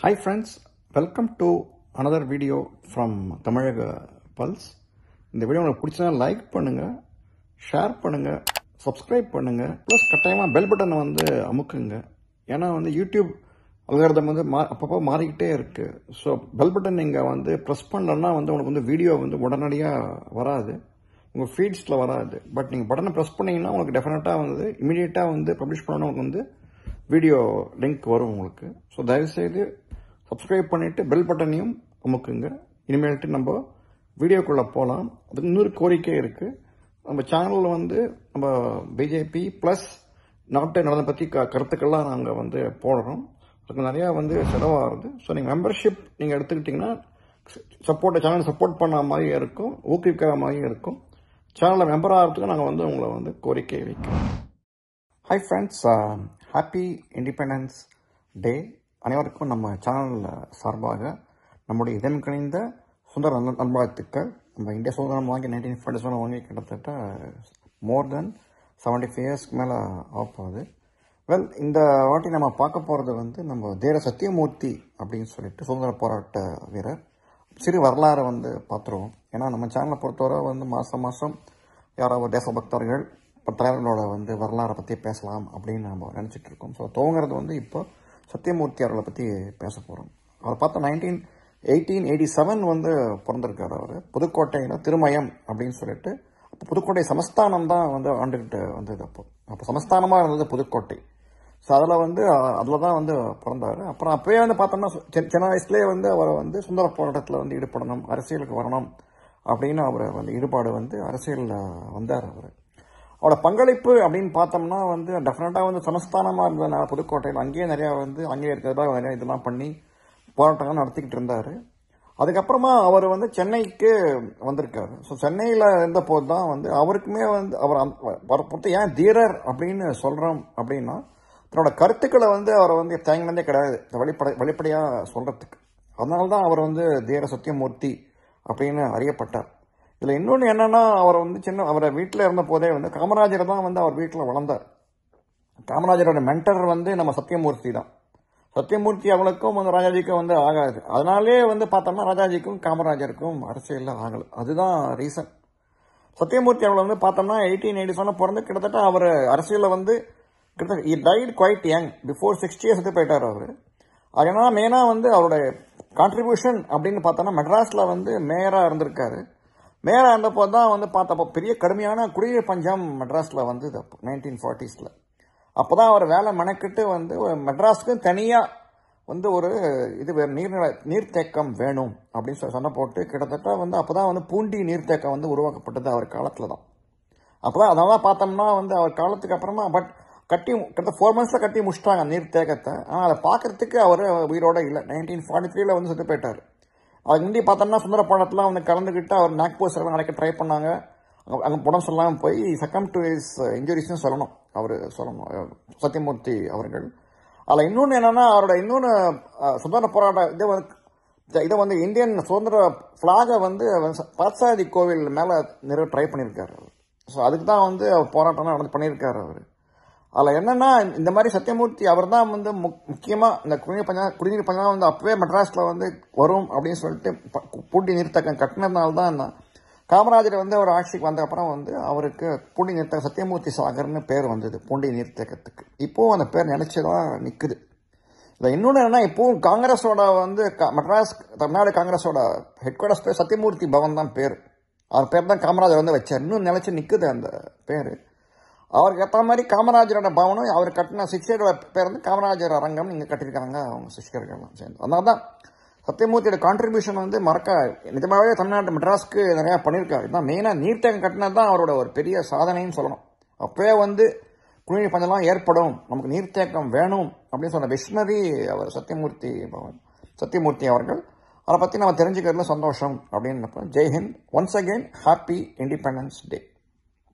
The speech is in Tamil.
Hi friends, welcome to another video from Tamazhaga Pulse. இந்த வீடியோ உங்களுக்கு பிடிச்சா லைக் பண்ணுங்க, ஷேர் பண்ணுங்க, சப்ஸ்கிரைப் பண்ணுங்க, ப்ளஸ் கட்டாயமா பெல் பட்டனை அமுக்குங்க. ஏன்னா யூடியூப் அல்காரிதம் அப்பப்போ மாறிக்கிட்டே இருக்கு. ஸோ பெல் பட்டன் நீங்க ப்ரெஸ் பண்ணலன்னா உங்களுக்கு வீடியோ உடனடியாக வராது, உங்கள் ஃபீட்ஸில் வராது. பட் நீங்கள் பட்டனை ப்ரெஸ் பண்ணீங்கன்னா உங்களுக்கு டெஃபினட்டாக இமீடியட்டாக பப்ளிஷ் பண்ணணும், உங்களுக்கு வீடியோ லிங்க் வரும் உங்களுக்கு. ஸோ தயவுசெய்து சப்ஸ்கிரைப் பண்ணிவிட்டு பெல் பட்டனையும் அமுக்குங்க. இனிமேல்ட்டு நம்ம வீடியோக்குள்ளே போகலாம். அதுக்கு இன்னொரு கோரிக்கை இருக்குது. நம்ம சேனலில் நம்ம பிஜேபி ப்ளஸ் நாட்டு நலனை பற்றி கருத்துக்கள்லாம் நாங்கள் போடுறோம். அதுக்கு நிறையா செலவாகுது. ஸோ நீங்கள் மெம்பர்ஷிப் நீங்கள் எடுத்துக்கிட்டிங்கன்னா சேனல் சப்போர்ட் பண்ண மாதிரி இருக்கும், ஊக்குவிக்கிற மாதிரி இருக்கும். சேனலில் மெம்பர் ஆகிறதுக்கு நாங்கள் உங்களை கோரிக்கை வைக்கிறோம். ஹாய் ஃப்ரெண்ட்ஸ், ஹாப்பி இண்டிபெண்டன்ஸ் டே. அனைவருக்கும் நம்ம சேனல் சார்பாக நம்முடைய இதயம் கணிந்த சுதந்திர நல்வாழ்த்துக்கள். நம்ம இந்தியா சுதந்திரம் வாங்கி 1947 வாங்கி கிட்டத்தட்ட மோர் தென் 75 இயர்ஸ்க்கு மேலே ஆகுது. வெல், இந்த வாட்டி நம்ம பார்க்க போகிறது நம்ம தீர சத்தியமூர்த்தி அப்படின்னு சொல்லிட்டு சுதந்திர போராட்ட வீரர் சிறு வரலாறை பார்த்துருவோம். ஏன்னா நம்ம சேனலை பொறுத்தவரை மாதம் யாராவது தேசபக்தர்கள் தலைவர்களோட வரலாறை பற்றி பேசலாம் அப்படின்னு நம்ம நினச்சிட்டு இருக்கோம். ஸோ துவங்கிறது இப்போ சத்தியமூர்த்தி அவர்களை பற்றி பேச போகிறோம். அவர் பார்த்தா 1887 பிறந்திருக்காரு. அவர் புதுக்கோட்டையில் திருமயம் அப்படின்னு சொல்லிட்டு, அப்போ புதுக்கோட்டை சமஸ்தானம் தான் ஆண்டுகிட்டு வந்தது. அப்போ சமஸ்தானமாக இருந்தது புதுக்கோட்டை. ஸோ அதில் தான் பிறந்தார். அப்புறம் அப்போயே பார்த்தோம்னா சின்ன வயசுலேயே அவரை சுந்தர போராட்டத்தில் ஈடுபடணும், அரசியலுக்கு வரணும் அப்படின்னு அவர் ஈடுபாடு அரசியலில் வந்தார். அவரோட பங்களிப்பு அப்படின்னு பார்த்தோம்னா டெஃபினட்டாக சமஸ்தானமாக இருந்ததுனால புதுக்கோட்டையில் அங்கேயே நிறையா அங்கேயே இருக்கிறதா நிறையா இதெல்லாம் பண்ணி போராட்டங்கள் நடத்திக்கிட்டு இருந்தார். அதுக்கப்புறமா அவர் சென்னைக்கு வந்திருக்காரு. ஸோ சென்னையில் இருந்த போது தான் அவருக்குமே அவரை பொறுத்து ஏன் தீரர் அப்படின்னு சொல்கிறோம் அப்படின்னா, தன்னோட கருத்துக்களை அவரை தேங்கினதே கிடையாது வெளிப்படையாக சொல்கிறதுக்கு. அதனால தான் அவர் தீர சத்தியமூர்த்தி அப்படின்னு அறியப்பட்டார். இதில் இன்னொன்று என்னென்னா, அவர் அவரை வீட்டில் இருந்த போதே காமராஜர் தான் அவர் வீட்டில் வளர்ந்தார். காமராஜரோட மென்டர் நம்ம சத்தியமூர்த்தி தான். சத்தியமூர்த்தி அவளுக்கும் ராஜாஜிக்கும் ஆகாது. அதனாலே பார்த்தோம்னா ராஜாஜிக்கும் காமராஜருக்கும் அரசியலில் ஆகலை. அதுதான் ரீசன். சத்தியமூர்த்தி அவளை பார்த்தோம்னா 1887 பிறந்து கிட்டத்தட்ட அவர் அரசியலில் கிட்டத்தட்ட tight quite young, before 60 years போயிட்டார் அவர். அதனால் மெயினாக அவருடைய கான்ட்ரிபியூஷன் அப்படின்னு பார்த்தோம்னா மெட்ராஸில் மேயராக இருந்திருக்காரு. மேயராக இருந்தப்போ தான் பார்த்தப்போ பெரிய கடுமையான குடிநீர் பஞ்சம் மெட்ராஸில் வந்தது. அப்போ 1940s. அப்போ தான் அவர் வேலை மெனக்கிட்டு மெட்ராஸுக்கு தனியாக ஒரு இது நீர்த்தேக்கம் வேணும் அப்படின்னு சண்டை போட்டு கிட்டத்தட்ட அப்போ தான் பூண்டி நீர்த்தேக்கம் உருவாக்கப்பட்டது அவர் காலத்தில் தான். அப்போ தான் அதனால தான் பார்த்தோம்னா அவர் காலத்துக்கு அப்புறமா கிட்டத்தட்ட 4 months கட்டி முடிச்சிட்டாங்க நீர்த்தேக்கத்தை. ஆனால் அதை பார்க்கறதுக்கு அவர் உயிரோட இல்லை. 1943 செத்து போயிட்டார். அதுக்கு முன்னாடி பார்த்தோம்னா சுந்தர போராட்டத்தில் கலந்துக்கிட்டு அவர் நாக்பூர் எல்லாம் நடக்க ட்ரை பண்ணாங்க. அங்கே படம் சொல்லாமல் போய் சக்கம் டு ஹிஸ் இன்ஜுரிஸ்னு சொல்லணும், அவர் சொல்லணும் சத்தியமூர்த்தி அவர்கள். அதில் இன்னொன்று என்னென்னா, அவரோட இன்னொன்று சுதந்திர போராட்ட இதை இந்தியன் சுதந்திர ஃப்ளாகை பார்த்தசாரதி கோவில் மேலே நிறைய ட்ரை பண்ணியிருக்காரு. ஸோ அதுக்கு தான் அவர் போராட்டம்லாம் பண்ணியிருக்காரு அவர். அதில் என்னென்னா, இந்த மாதிரி சத்தியமூர்த்தி அவர் தான் முக்கியமாக இந்த குடிநீர் பஞ்சம் அப்பவே மெட்ராஸில் வரும் அப்படின்னு சொல்லிட்டு பூண்டி நீர்த்தக்கம் கட்டினதுனால தான் காமராஜர் அவர் ஆட்சிக்கு வந்த அப்புறம் அவருக்கு பூண்டி நீர்த்தக்கம் சத்தியமூர்த்தி சாகர்னு பேர் வந்தது பூண்டி நீர்த்தேக்கத்துக்கு. இப்போவும் அந்த பேர் நினைச்சு தான் நிற்குது. இதில் இன்னொன்று என்னன்னா, இப்போவும் காங்கிரஸோட மெட்ராஸ் தமிழ்நாடு காங்கிரஸோட ஹெட் குவார்டர்ஸ் பேர் சத்தியமூர்த்தி பவன் தான் பேர். அவர் பேர் தான் காமராஜர் வச்சார். இன்னும் நினைச்சு நிற்குது அந்த பேர். அவருக்கு ஏற்ற மாதிரி காமராஜரோட பவனும் அவர் கட்டின சிஷ்யரோட பேர் காமராஜர் அரங்கம் இங்கே கட்டியிருக்காங்க அவங்க சிஷ்யர்கள்லாம் சேர்ந்து. அதனால தான் சத்தியமூர்த்தியோட கான்ட்ரிபியூஷன் மறக்க நிஜமாகவே தமிழ்நாட்டு மெட்ராஸ்க்கு நிறையா பண்ணியிருக்காரு. இதுதான் மெயினாக நீர்த்தேக்கம் கட்டினது தான் அவரோட ஒரு பெரிய சாதனைன்னு சொல்லணும். அப்போயே குடிநீர் பஞ்சம்லாம் ஏற்படும், நமக்கு நீர்த்தேக்கம் வேணும் அப்படின்னு சொன்ன விஷனரி அவர் சத்தியமூர்த்தி அவர்கள். அதை பற்றி நம்ம தெரிஞ்சுக்கிறதுல சந்தோஷம் அப்படின்னு. ஜெய்ஹிந்த். ஒன்ஸ் அகெயின் ஹாப்பி இண்டிபெண்டன்ஸ் டே.